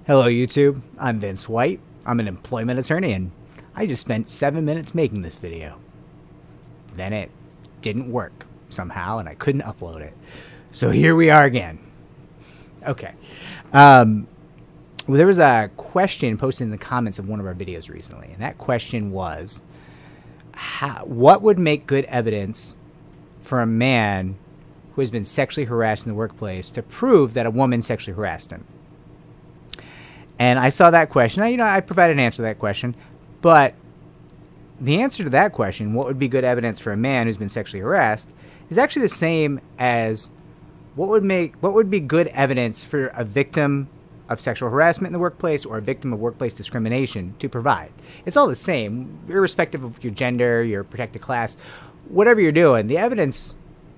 Hello YouTube, I'm Vince White. I'm an employment attorney and I just spent 7 minutes making this video. Then it didn't work somehow and I couldn't upload it. So here we are again. Okay. Well, there was a question posted in the comments of one of our videos recently, and that question was, what would make good evidence for a man who has been sexually harassed in the workplace to prove that a woman sexually harassed him? And I saw that question. I provided an answer to that question, but the answer to that question, what would be good evidence for a man who's been sexually harassed, is actually the same as what would be good evidence for a victim of sexual harassment in the workplace or a victim of workplace discrimination to provide. It's all the same, irrespective of your gender, your protected class, whatever you're doing. The evidence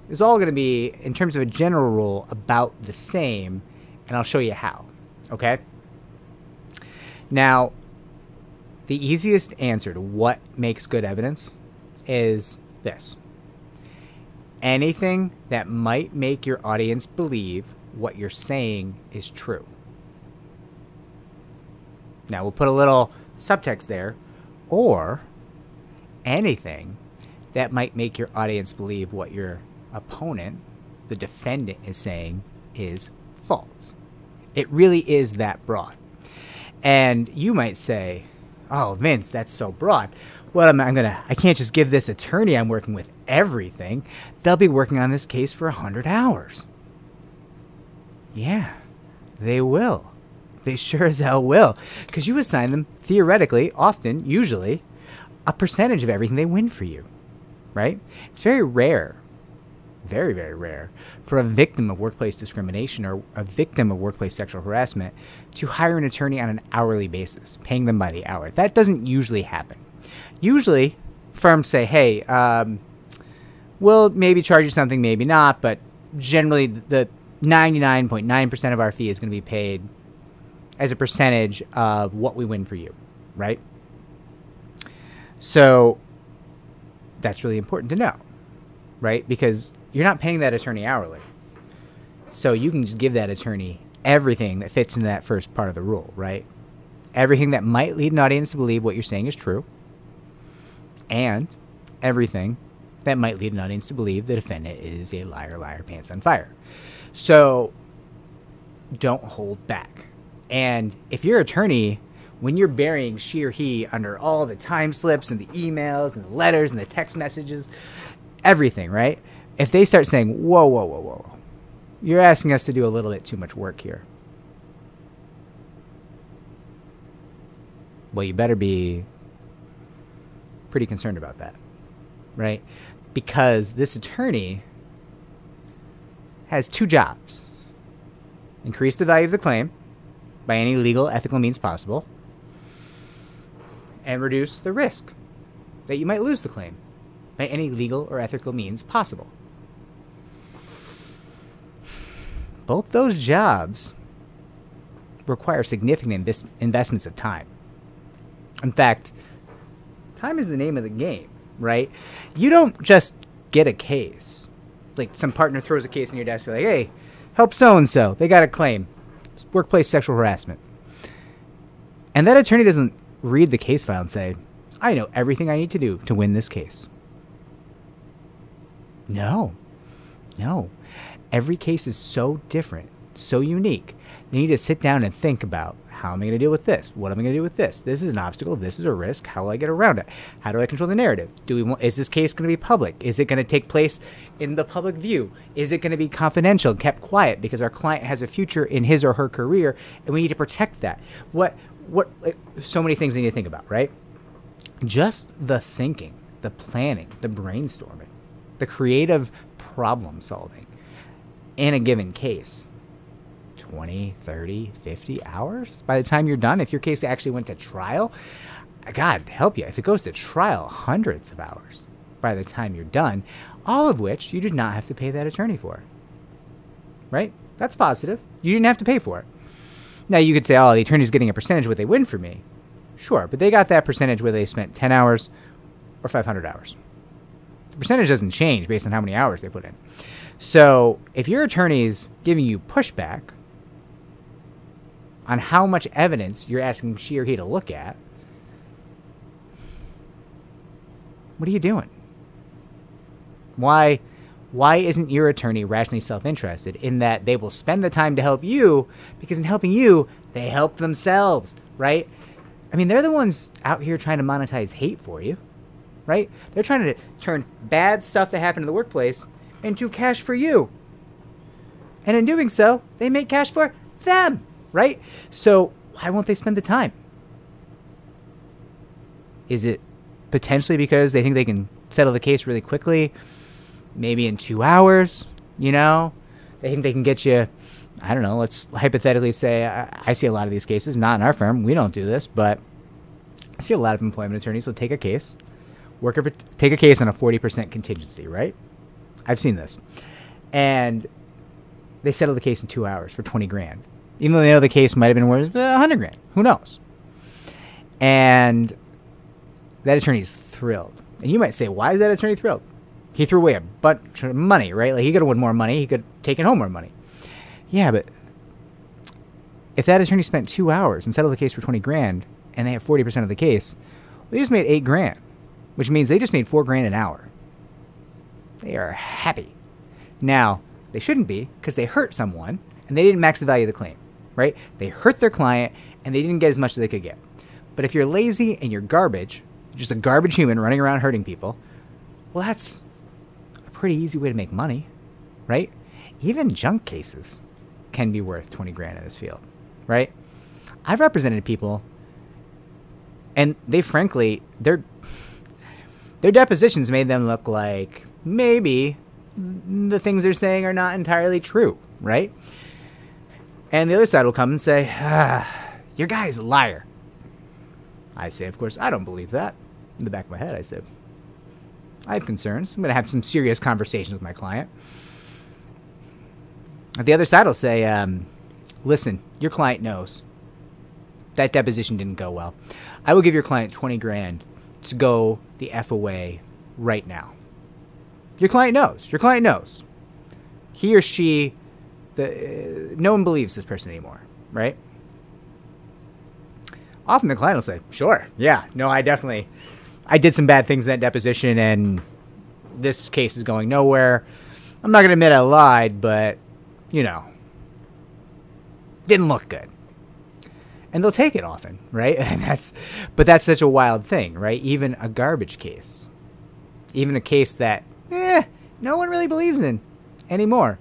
is all going to be, in terms of a general rule, about the same, and I'll show you how. Okay? Now, the easiest answer to what makes good evidence is this: anything that might make your audience believe what you're saying is true. Now, we'll put a little subtext there, or anything that might make your audience believe what your opponent, the defendant, is saying is false. It really is that broad. And you might say, oh, Vince, that's so broad. Well, I can't just give this attorney I'm working with everything. They'll be working on this case for 100 hours. Yeah, they will. They sure as hell will. Because you assign them, theoretically, often, usually, a percentage of everything they win for you. Right? It's very rare, very, very rare, for a victim of workplace discrimination or a victim of workplace sexual harassment to hire an attorney on an hourly basis, paying them by the hour. That doesn't usually happen. Usually, firms say, hey, we'll maybe charge you something, maybe not, but generally the 99.9% of our fee is going to be paid as a percentage of what we win for you, right? So that's really important to know, right? Because you're not paying that attorney hourly. So you can just give that attorney everything that fits into that first part of the rule, right? Everything that might lead an audience to believe what you're saying is true, and everything that might lead an audience to believe the defendant is a liar, liar, pants on fire. So don't hold back. And if your attorney, when you're burying she or he under all the time slips and the emails and the letters and the text messages, everything, right? If they start saying, whoa, whoa, whoa, whoa, you're asking us to do a little bit too much work here. Well, you better be pretty concerned about that, right? Because this attorney has two jobs: increase the value of the claim by any legal, ethical means possible, and reduce the risk that you might lose the claim by any legal or ethical means possible. Both those jobs require significant investments of time. In fact, time is the name of the game, right? You don't just get a case. Like some partner throws a case on your desk, you're like, hey, help so-and-so. They got a claim. Workplace sexual harassment. And that attorney doesn't read the case file and say, I know everything I need to do to win this case. No. Every case is so different, so unique. They need to sit down and think about, how am I going to deal with this? What am I going to do with this? This is an obstacle. This is a risk. How will I get around it? How do I control the narrative? Is this case going to be public? Is it going to take place in the public view? Is it going to be confidential, kept quiet because our client has a future in his or her career and we need to protect that? So many things they need to think about, right? Just the thinking, the planning, the brainstorming, the creative problem solving in a given case. 20, 30, 50 hours by the time you're done. If your case actually went to trial, God help you, if it goes to trial, hundreds of hours by the time you're done, all of which you did not have to pay that attorney for. Right? That's positive. You didn't have to pay for it. Now you could say, oh, the attorney's getting a percentage of what they win for me. Sure, but they got that percentage whether they spent 10 hours or 500 hours. The percentage doesn't change based on how many hours they put in. So if your attorney's giving you pushback on how much evidence you're asking she or he to look at, what are you doing? Why isn't your attorney rationally self-interested in that they will spend the time to help you, because in helping you, they help themselves, right? I mean, they're the ones out here trying to monetize hate for you, right? They're trying to turn bad stuff that happened in the workplace into cash for you. And in doing so, they make cash for them, right? So why won't they spend the time? Is it potentially because they think they can settle the case really quickly? Maybe in 2 hours, you know? They think they can get you, I don't know, let's hypothetically say, I see a lot of these cases, not in our firm, we don't do this, but I see a lot of employment attorneys will take a case, take a case on a 40% contingency, right? I've seen this. And they settle the case in 2 hours for 20 grand. Even though they know the case might have been worth 100 grand. Who knows? And that attorney's thrilled. And you might say, why is that attorney thrilled? He threw away a bunch of money, right? Like, he could have won more money. He could have taken home more money. Yeah, but if that attorney spent 2 hours and settled the case for 20 grand and they have 40% of the case, well, they just made 8 grand, which means they just made 4 grand an hour. They are happy. Now, they shouldn't be, because they hurt someone and they didn't max the value of the claim, right? They hurt their client and they didn't get as much as they could get. But if you're lazy and you're garbage, just a garbage human running around hurting people, well, that's a pretty easy way to make money, right? Even junk cases can be worth 20 grand in this field, right? I've represented people, and they frankly, their depositions made them look like maybe the things they're saying are not entirely true, right? And the other side will come and say, your guy's a liar. I say, of course, I don't believe that. In the back of my head, I said, I have concerns. I'm going to have some serious conversations with my client. The other side will say, listen, your client knows that deposition didn't go well. I will give your client 20 grand to go the F away right now. Your client knows. Your client knows. He or she, no one believes this person anymore, right? Often the client will say, sure, yeah, no, I did some bad things in that deposition and this case is going nowhere. I'm not going to admit I lied, but, you know, didn't look good. And they'll take it often, right? But that's such a wild thing, right? Even a garbage case, even a case that, no one really believes in anymore,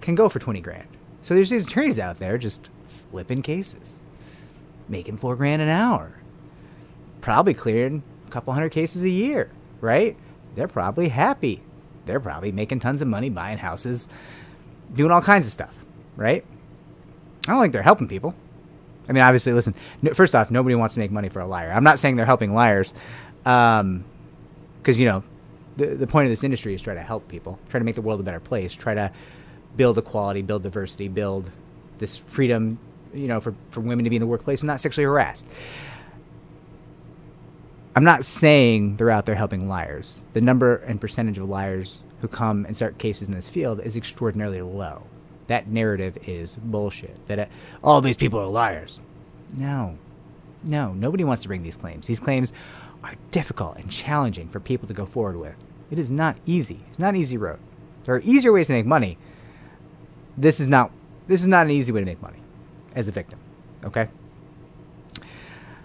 can go for 20 grand. So there's these attorneys out there just flipping cases, making 4 grand an hour, probably clearing a couple hundred cases a year, right? They're probably happy. They're probably making tons of money, buying houses, doing all kinds of stuff, right? I don't think they're helping people. I mean, obviously, listen, first off, nobody wants to make money for a liar. I'm not saying they're helping liars, because, you know, the point of this industry is try to help people, try to make the world a better place, try to build equality, build diversity, build this freedom, you know, for women to be in the workplace and not sexually harassed. I'm not saying they're out there helping liars. The number and percentage of liars who come and start cases in this field is extraordinarily low. That narrative is bullshit. That all these people are liars. No, nobody wants to bring these claims. These claims are difficult and challenging for people to go forward with. It is not easy. It's not an easy road. There are easier ways to make money. This is not an easy way to make money as a victim. Okay?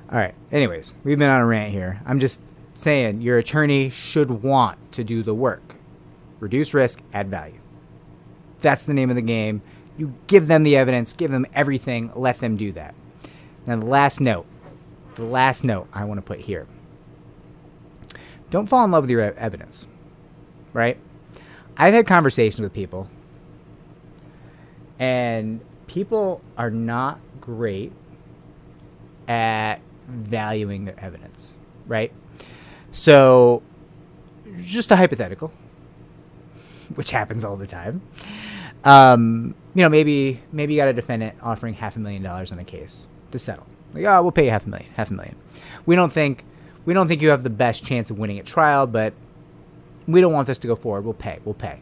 All right. Anyways, we've been on a rant here. I'm just saying your attorney should want to do the work. Reduce risk, add value. That's the name of the game. You give them the evidence, give them everything, let them do that. Now, the last note I want to put here. Don't fall in love with your evidence, right? I've had conversations with people, and people are not great at valuing their evidence, right? So, just a hypothetical, which happens all the time. You know, maybe you got a defendant offering $500,000 on a case to settle. Like, oh, we'll pay you $500,000. We don't think you have the best chance of winning at trial, but we don't want this to go forward. We'll pay.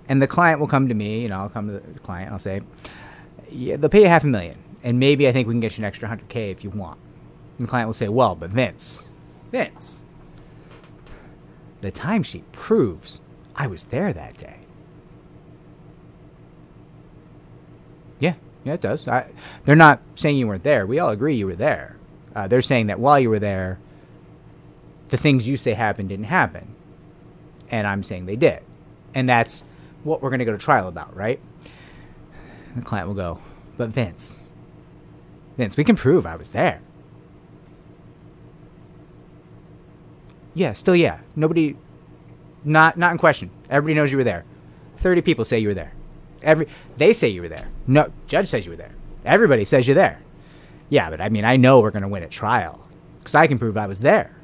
And the client will come to me, you know, I'll come to the client and I'll say, Yeah, they'll pay you $500,000, and maybe I think we can get you an extra $100K if you want. And the client will say, well, but Vince, the timesheet proves I was there that day. Yeah, it does. They're not saying you weren't there. We all agree you were there. They're saying that while you were there, the things you say happened didn't happen. And I'm saying they did. And that's what we're going to go to trial about, right? And the client will go, but Vince, we can prove I was there. Yeah, still yeah. Nobody, not in question. Everybody knows you were there. 30 people say you were there. They say you were there. No, judge says you were there. Everybody says you're there. Yeah, but I mean, I know we're going to win at trial because I can prove I was there.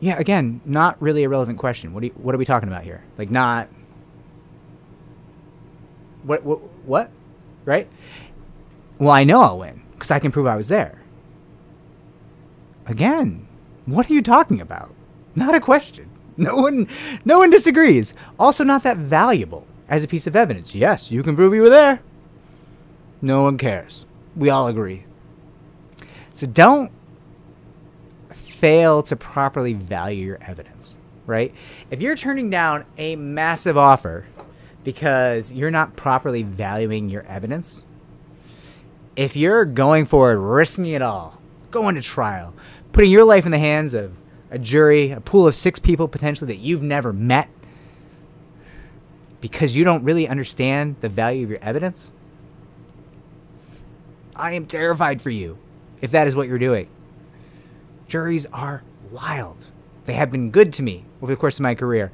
Yeah, again, not really a relevant question. What are we talking about here? Like, not what? Right? Well, I know I'll win because I can prove I was there. Again, what are you talking about? Not a question. No one disagrees. Also, not that valuable as a piece of evidence. Yes, you can prove you were there. No one cares. We all agree. So don't fail to properly value your evidence, right? If you're turning down a massive offer because you're not properly valuing your evidence, if you're going forward, risking it all, going to trial, putting your life in the hands of a jury, a pool of 6 people potentially that you've never met because you don't really understand the value of your evidence, I am terrified for you if that is what you're doing. Juries are wild. They have been good to me over the course of my career,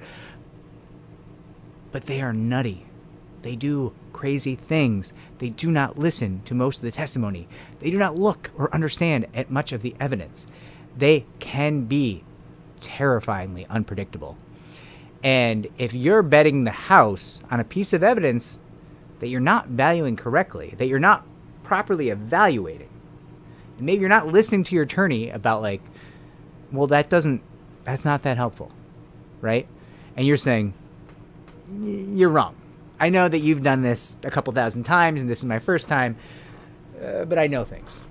but they are nutty. They do crazy things. They do not listen to most of the testimony. They do not look or understand at much of the evidence. They can be terrifyingly unpredictable. And if you're betting the house on a piece of evidence that you're not valuing correctly, that you're not properly evaluating, and maybe you're not listening to your attorney about like, well, that's not that helpful, right? And you're saying, you're wrong. I know that you've done this a couple thousand times and this is my first time, but I know things.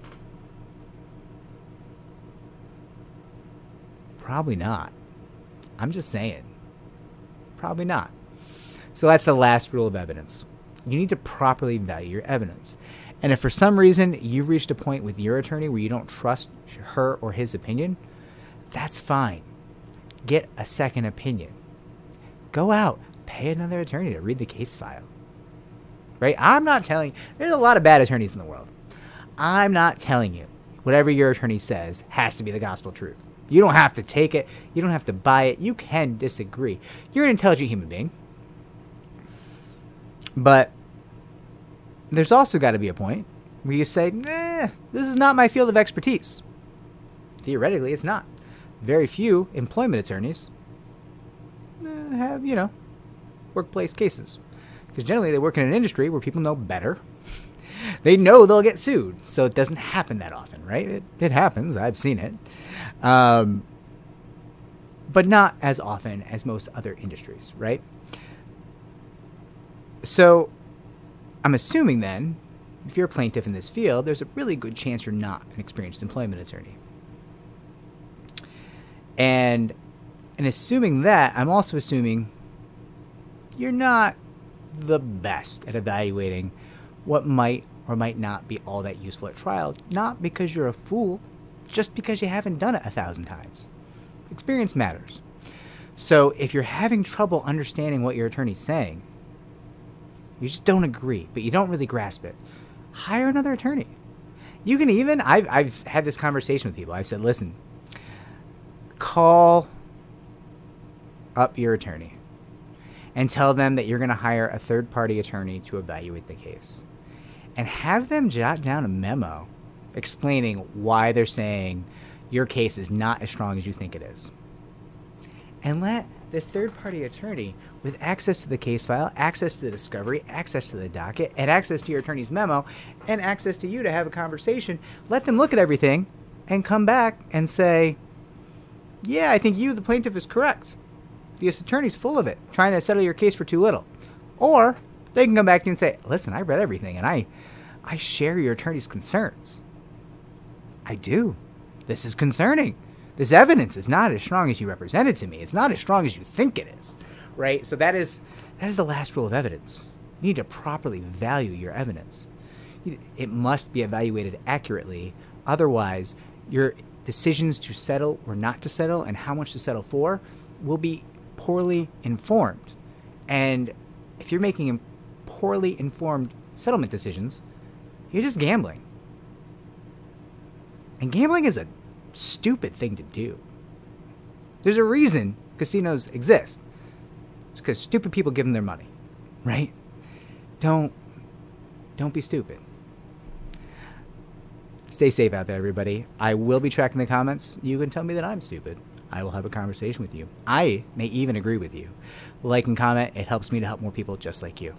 Probably not. I'm just saying. Probably not. So that's the last rule of evidence. You need to properly value your evidence. And if for some reason you've reached a point with your attorney where you don't trust her or his opinion, that's fine. Get a second opinion. Go out. Pay another attorney to read the case file. Right? I'm not telling you. There's a lot of bad attorneys in the world. I'm not telling you whatever your attorney says has to be the gospel truth. You don't have to take it. You don't have to buy it. You can disagree. You're an intelligent human being. But there's also got to be a point where you say, this is not my field of expertise. Theoretically, it's not. Very few employment attorneys have, workplace cases. Because generally they work in an industry where people know better. They know they'll get sued, so it doesn't happen that often, right? It happens. I've seen it. But not as often as most other industries, right? So I'm assuming then, if you're a plaintiff in this field, there's a really good chance you're not an experienced employment attorney. And in assuming that, I'm also assuming you're not the best at evaluating what might or might not be all that useful at trial, not because you're a fool, just because you haven't done it 1,000 times. Experience matters. So if you're having trouble understanding what your attorney's saying, you just don't agree, but you don't really grasp it, hire another attorney. You can even, I've had this conversation with people. I've said, listen, call up your attorney and tell them that you're going to hire a third-party attorney to evaluate the case. And have them jot down a memo explaining why they're saying your case is not as strong as you think it is. And let this third-party attorney, with access to the case file, access to the discovery, access to the docket, and access to your attorney's memo, and access to you to have a conversation, let them look at everything and come back and say, yeah, I think you, the plaintiff, is correct. The attorney's full of it, trying to settle your case for too little. Or They can come back to you and say, listen, I read everything and I share your attorney's concerns. I do. This is concerning. This evidence is not as strong as you represented to me. It's not as strong as you think it is, right? So that is the last rule of evidence. You need to properly value your evidence. It must be evaluated accurately. Otherwise, your decisions to settle or not to settle and how much to settle for will be poorly informed. And if you're making poorly informed settlement decisions, you're just gambling. And gambling is a stupid thing to do. There's a reason casinos exist. It's because stupid people give them their money, right? Don't be stupid. Stay safe out there, everybody. I will be tracking the comments. You can tell me that I'm stupid. I will have a conversation with you. I may even agree with you. Like and comment. It helps me to help more people just like you.